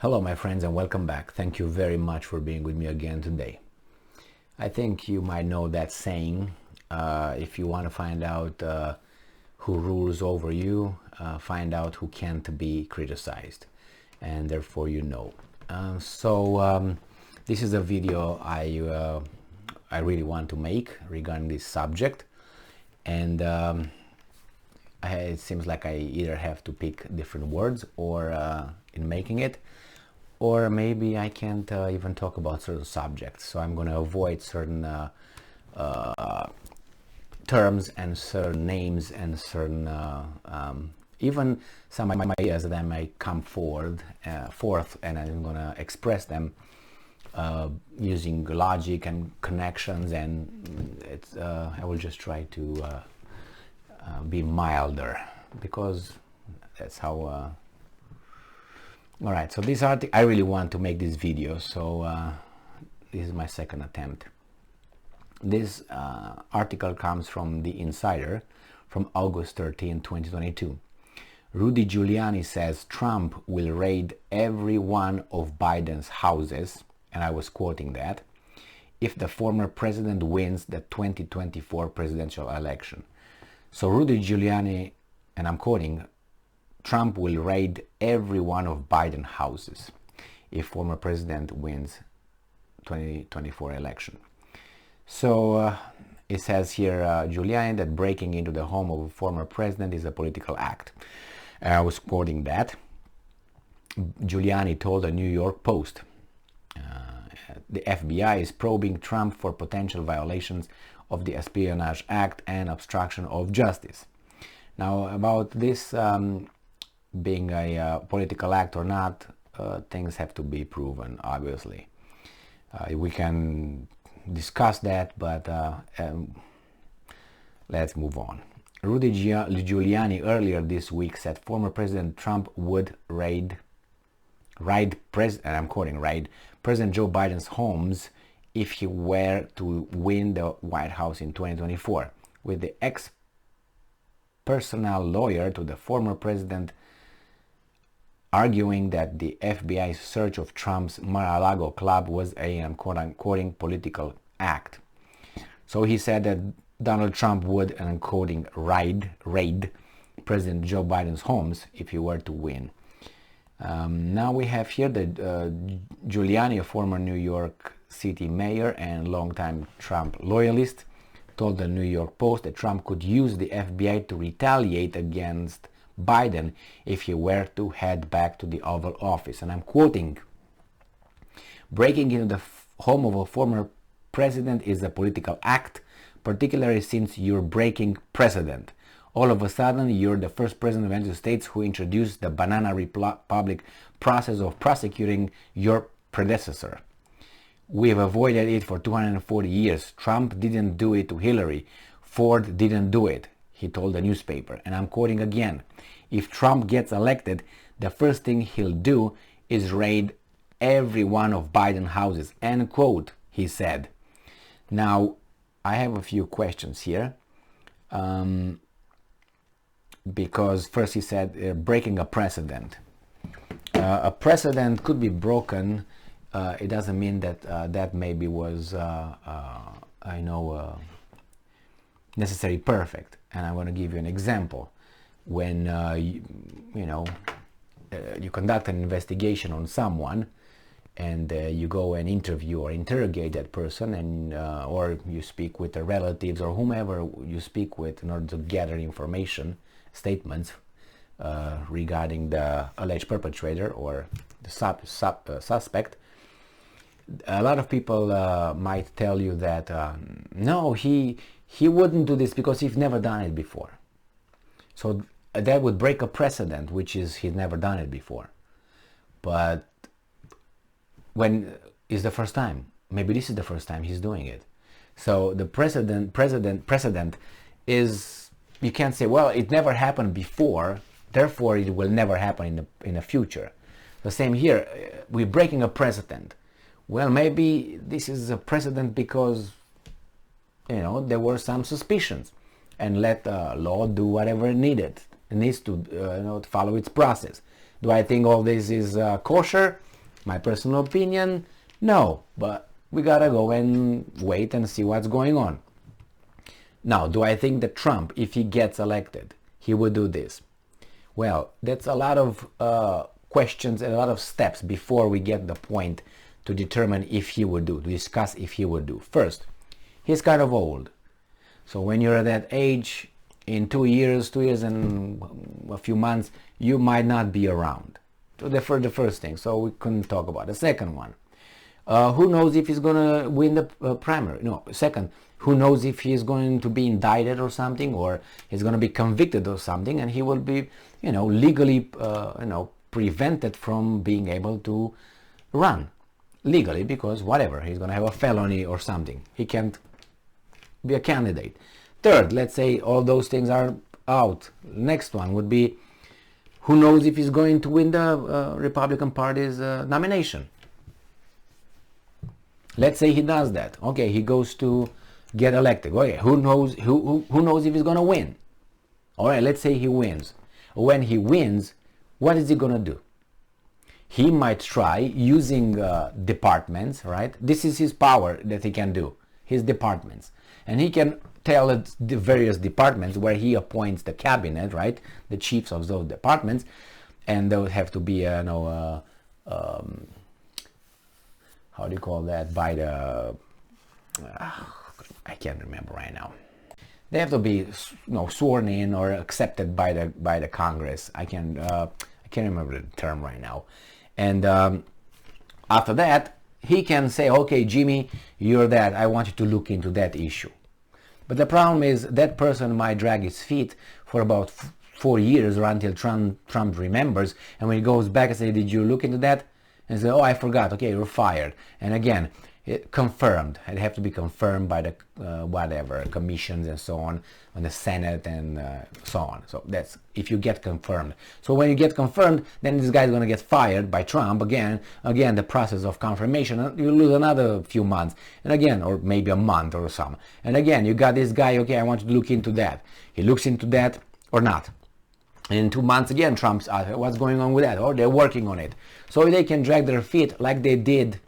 Hello my friends and welcome back. Thank you very much for being with me again today. I think you might know that saying, if you want to find out who rules over you, find out who can't be criticized, and therefore you know. This is a video I really want to make regarding this subject, and it seems like I either have to pick different words or in making it, or maybe I can't even talk about certain subjects. So I'm going to avoid certain terms and certain names and certain even some ideas that I might come forth, and I'm going to express them using logic and connections, and I will just try to be milder, because that's how all right, so this article, I really want to make this video, so this is my second attempt. This article comes from The Insider from August 13, 2022. Rudi Giuliani says Trump will raid every one of Biden's houses, and I was quoting that, if the former president wins the 2024 presidential election. So Rudi Giuliani, and I'm quoting, Trump will raid every one of Biden houses if former president wins 2024 election. So it says here, Giuliani, that breaking into the home of a former president is a political act. I was quoting that. Giuliani told the New York Post, the FBI is probing Trump for potential violations of the Espionage Act and obstruction of justice. Now, about this being a political act or not, things have to be proven, obviously. We can discuss that, but let's move on. Rudi Giuliani earlier this week said former President Trump would raid President Joe Biden's homes if he were to win the White House in 2024, with the ex-personal lawyer to the former president arguing that the FBI's search of Trump's Mar-a-Lago club was a, I'm quoting, political act. So he said that Donald Trump would, and I'm quoting, raid President Joe Biden's homes if he were to win. Now we have here the Giuliani, a former New York City mayor and longtime Trump loyalist, told the New York Post that Trump could use the FBI to retaliate against Biden if he were to head back to the Oval Office. And I'm quoting, breaking into the home of a former president is a political act, particularly since you're breaking precedent. All of a sudden, you're the first president of the United States who introduced the banana republic process of prosecuting your predecessor. We have avoided it for 240 years. Trump didn't do it to Hillary. Ford didn't do it, he told the newspaper. And I'm quoting again, if Trump gets elected, the first thing he'll do is raid every one of Biden houses, end quote, he said. Now, I have a few questions here. Because first he said breaking a precedent. A precedent could be broken. It doesn't mean that that maybe was, necessarily perfect. And I want to give you an example. When you conduct an investigation on someone, and you go and interview or interrogate that person, and or you speak with the relatives or whomever you speak with in order to gather information, statements regarding the alleged perpetrator or the suspect. A lot of people might tell you that no, he wouldn't do this because he's never done it before. So that would break a precedent, which is he's never done it before. But when is the first time? Maybe this is the first time he's doing it. So the precedent is, you can't say, well, it never happened before, therefore it will never happen in the future. The same here, we're breaking a precedent. Well, maybe this is a precedent because, there were some suspicions, and let law do whatever it needs to follow its process. Do I think all this is kosher? My personal opinion, no, but we gotta go and wait and see what's going on. Now, do I think that Trump, if he gets elected, he would do this? Well, that's a lot of questions and a lot of steps before we get the point to determine if he would do, to discuss if he would do. First, he's kind of old. So when you're at that age, in 2 years and a few months, you might not be around. So the first thing, so we couldn't talk about. The second one, who knows if he's going to win the primary? No, second, who knows if he's going to be indicted or something, or he's going to be convicted or something, and he will be, legally, prevented from being able to run legally, because whatever, he's going to have a felony or something. He can't be a candidate. Third, let's say all those things are out. Next one would be, who knows if he's going to win the Republican Party's nomination. Let's say he does that. Okay, he goes to get elected. Okay, who knows if he's going to win? All right, let's say he wins. When he wins, what is he going to do? He might try using departments, right? This is his power that he can do, his departments. And he can tell the various departments where he appoints the cabinet, right? The chiefs of those departments. And they would have to be, how do you call that? By the, I can't remember right now. They have to be, sworn in or accepted by the Congress. I can't remember the term right now. And after that, he can say, okay, Jimmy, you're that. I want you to look into that issue. But the problem is that person might drag his feet for about 4 years or until Trump remembers. And when he goes back and says, did you look into that? And say, oh, I forgot. Okay, you're fired. And again, confirmed. It have to be confirmed by the whatever commissions and so on the Senate and so on. So that's if you get confirmed. So when you get confirmed, then this guy's going to get fired by Trump again. The process of confirmation, you lose another few months, and again, or maybe a month or some. And again, you got this guy. Okay, I want you to look into that. He looks into that or not. And in 2 months again, Trump's asked, what's going on with that? Or they're working on it. So they can drag their feet like they did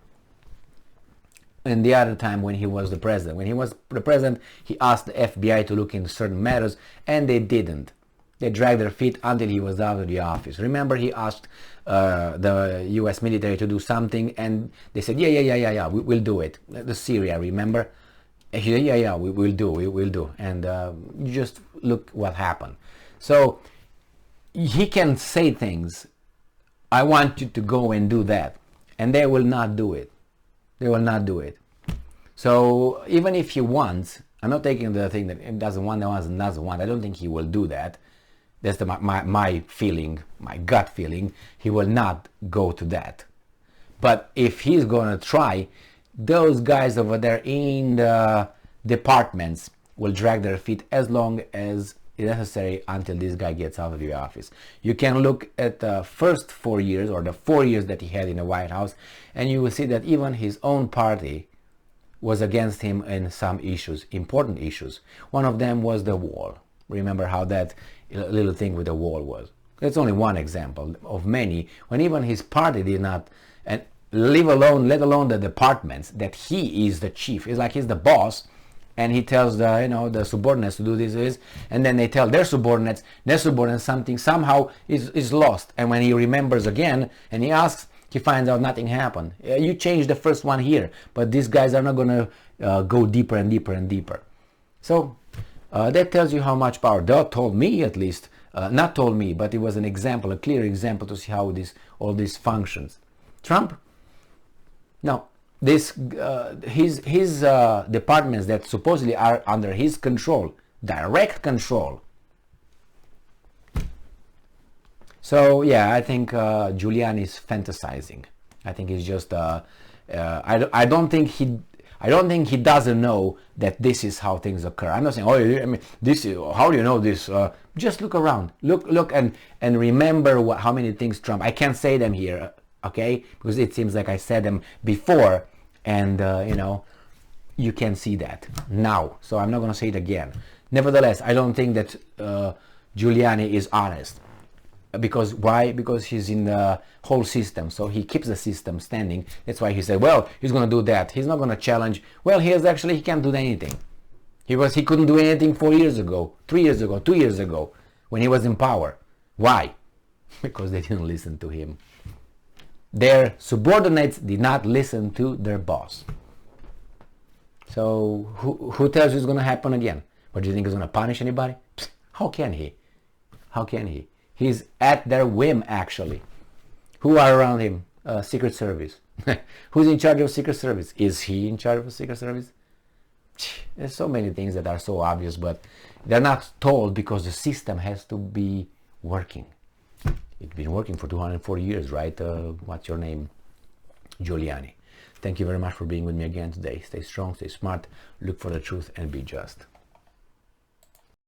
in the other time when he was the president. When he was the president, he asked the FBI to look into certain matters, and they didn't. They dragged their feet until he was out of the office. Remember, he asked the U.S. military to do something, and they said, yeah, we'll do it. The Syria, remember? And he said, yeah, we'll do. And you just look what happened. So he can say things, I want you to go and do that, and they will not do it. They will not do it. So even if he wants, I'm not taking the thing that he doesn't want, doesn't want. I don't think he will do that. That's my feeling, my gut feeling. He will not go to that. But if he's going to try, those guys over there in the departments will drag their feet as long as necessary until this guy gets out of the office. You can look at the first 4 years or the 4 years that he had in the White House, and you will see that even his own party was against him in some issues, important issues. One of them was the wall. Remember how that little thing with the wall was. That's only one example of many, when even his party did not, and let alone the departments, that he is the chief. It's like he's the boss, and he tells the subordinates to do this, and then they tell their subordinates something somehow is lost. And when he remembers again and he asks, he finds out nothing happened. You changed the first one here, but these guys are not going to go deeper and deeper and deeper. So that tells you how much power. That told me, at least, not told me, but it was an example, a clear example to see how all this functions. Trump, no. His departments that supposedly are under his control, direct control. So yeah, I think Giuliani is fantasizing. I think he's just. I don't think he doesn't know that this is how things occur. I'm not saying, this is, how do you know this? Just look around, look and remember how many things Trump. I can't say them here, okay? Because it seems like I said them before. And you can see that now, so I'm not going to say it again. Nevertheless, I don't think that Giuliani is honest. Because why? Because he's in the whole system, so he keeps the system standing. That's why he said, well, he's going to do that. He's not going to challenge. Well, he can't do anything. He couldn't do anything 4 years ago, 3 years ago, 2 years ago, when he was in power. Why? Because they didn't listen to him. Their subordinates did not listen to their boss. So who tells you it's going to happen again? What, do you think he's going to punish anybody? How can he? How can he? He's at their whim, actually. Who are around him? Secret Service. Who's in charge of Secret Service? Is he in charge of Secret Service? There's so many things that are so obvious, but they're not told because the system has to be working. It's been working for 240 years, right? What's your name? Giuliani. Thank you very much for being with me again today. Stay strong, stay smart, look for the truth, and be just.